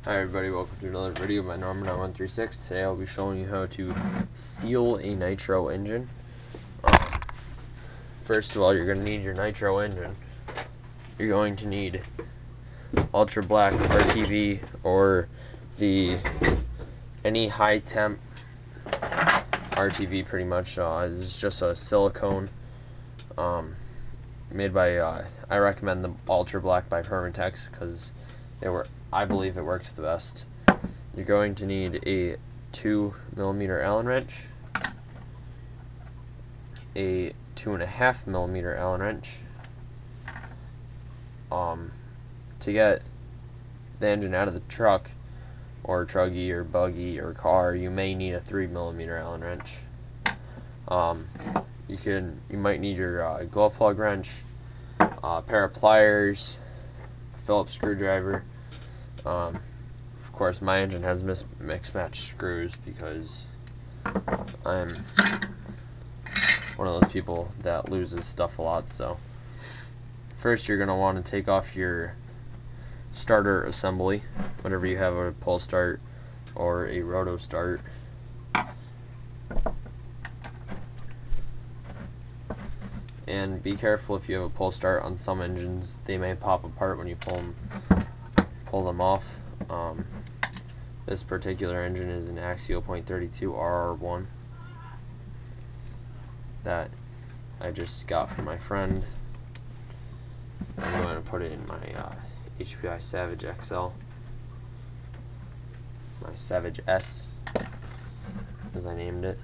Hi everybody, welcome to another video by Norman9136. Today I'll be showing you how to seal a Nitro engine. First of all, you're going to need your Nitro engine. You're going to need ultra black RTV or any high temp RTV pretty much. This is just a silicone made by, I recommend the ultra black by Permatex because I believe it works the best. You're going to need a 2mm Allen wrench, a 2.5mm Allen wrench. To get the engine out of the truck, or truggy, or buggy, or car, you may need a 3mm Allen wrench. You might need your glove plug wrench, a pair of pliers, a Phillips screwdriver. Of course, my engine has mixed match screws because I'm one of those people that loses stuff a lot. So first, you're going to want to take off your starter assembly, whatever you have, a pull start or a roto start. And be careful if you have a pull start. On some engines, they may pop apart when you pull them off. This particular engine is an Axial .32 RR1 that I just got from my friend. I'm going to put it in my HPI Savage XL, my Savage S, as I named it.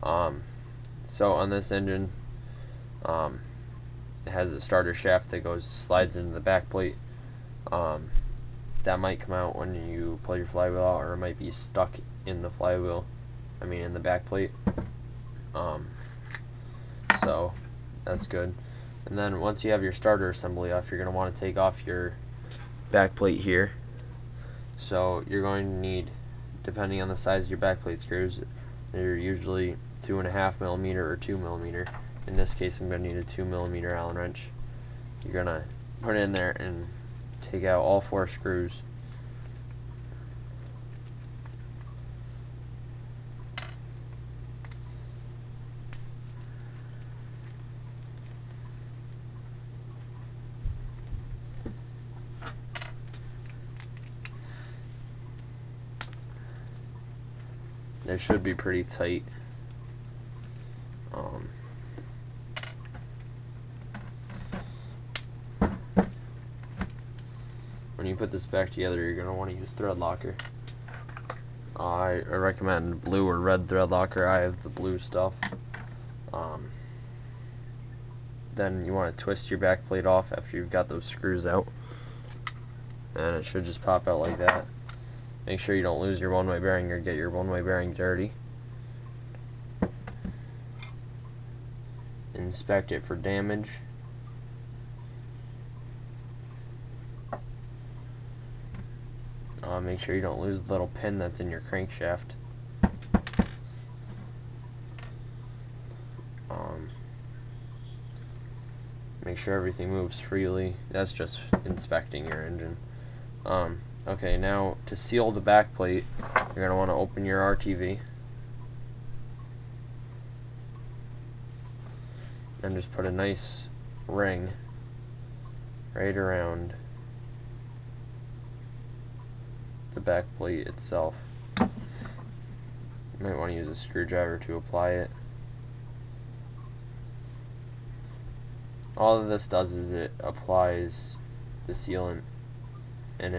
So on this engine, it has a starter shaft that slides into the backplate. That might come out when you pull your flywheel out, or it might be stuck in the in the backplate. So that's good. And then once you have your starter assembly off, you're going to want to take off your backplate here. So you're going to need, depending on the size of your backplate screws, they're usually 2.5mm or 2mm. In this case, I'm going to need a 2mm Allen wrench. You're going to put it in there and take out all 4 screws. They should be pretty tight. When you put this back together, you're going to want to use thread locker. I recommend blue or red thread locker. I have the blue stuff. Then you want to twist your back plate off after you've got those screws out, and it should just pop out like that. Make sure you don't lose your one-way bearing or get your one-way bearing dirty. Inspect it for damage. Make sure you don't lose the little pin that's in your crankshaft. Make sure everything moves freely. That's just inspecting your engine. Okay, now to seal the back plate, you're going to want to open your RTV and just put a nice ring right around the back plate itself. You might want to use a screwdriver to apply it. All of this does is it applies the sealant, and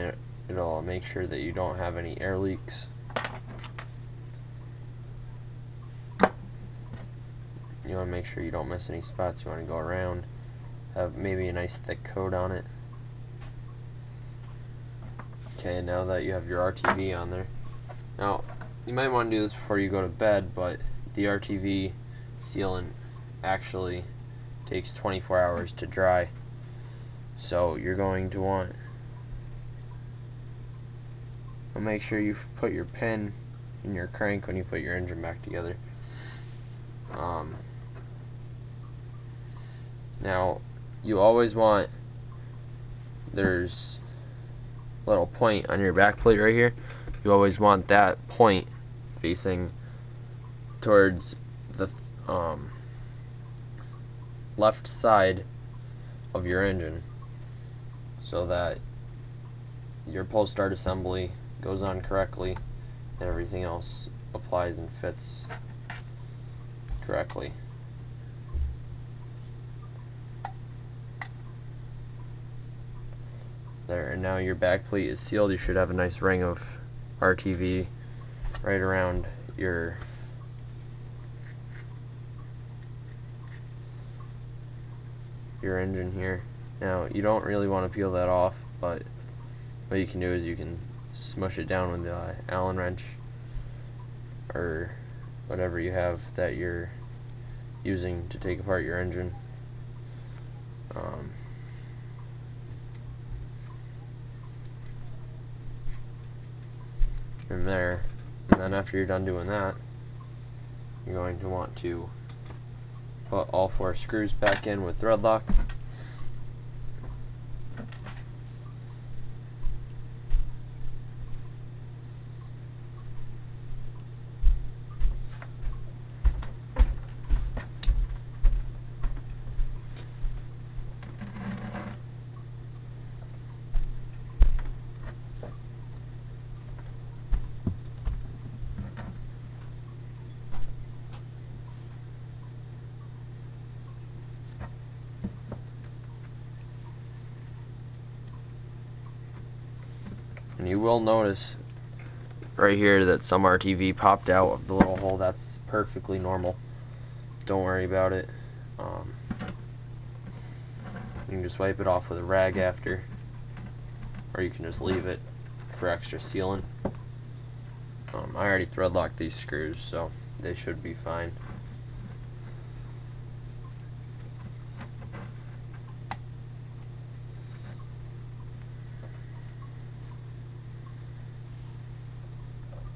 it'll make sure that you don't have any air leaks. You want to make sure you don't miss any spots. You want to go around, have maybe a nice thick coat on it. Okay, now that you have your RTV on there, now you might want to do this before you go to bed, but the RTV sealant actually takes 24 hours to dry. So you're going to want to make sure you put your pin in your crank when you put your engine back together. Now you always want, there's little point on your back plate right here, you always want that point facing towards the left side of your engine, so that your pull start assembly goes on correctly and everything else applies and fits correctly. There, and now your back plate is sealed. You should have a nice ring of RTV right around your engine here. Now, you don't really want to peel that off, but what you can do is you can smush it down with the Allen wrench or whatever you have that you're using to take apart your engine. From there, and then after you're done doing that, you're going to want to put all 4 screws back in with thread lock. And you will notice right here that some RTV popped out of the little hole. That's perfectly normal. Don't worry about it. You can just wipe it off with a rag after, or you can just leave it for extra sealant. I already thread locked these screws, so they should be fine.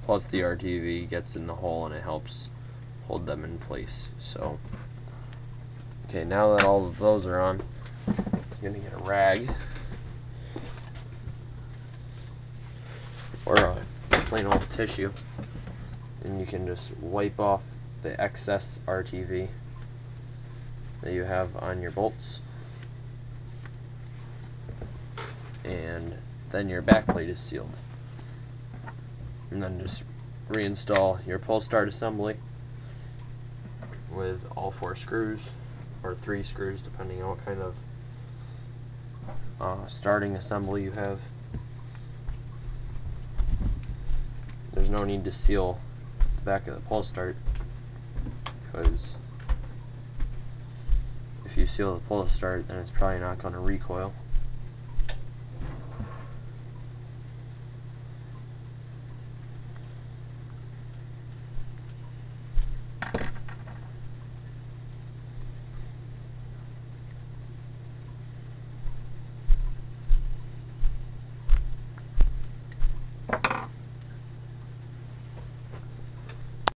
Plus the RTV gets in the hole and it helps hold them in place. So, okay, now that all of those are on, I'm gonna get a rag or a plain old tissue, and you can just wipe off the excess RTV that you have on your bolts, and then your back plate is sealed. And then just reinstall your pull start assembly with all 4 screws, or 3 screws depending on what kind of starting assembly you have. There's no need to seal the back of the pull start, because if you seal the pull start, then it's probably not going to recoil.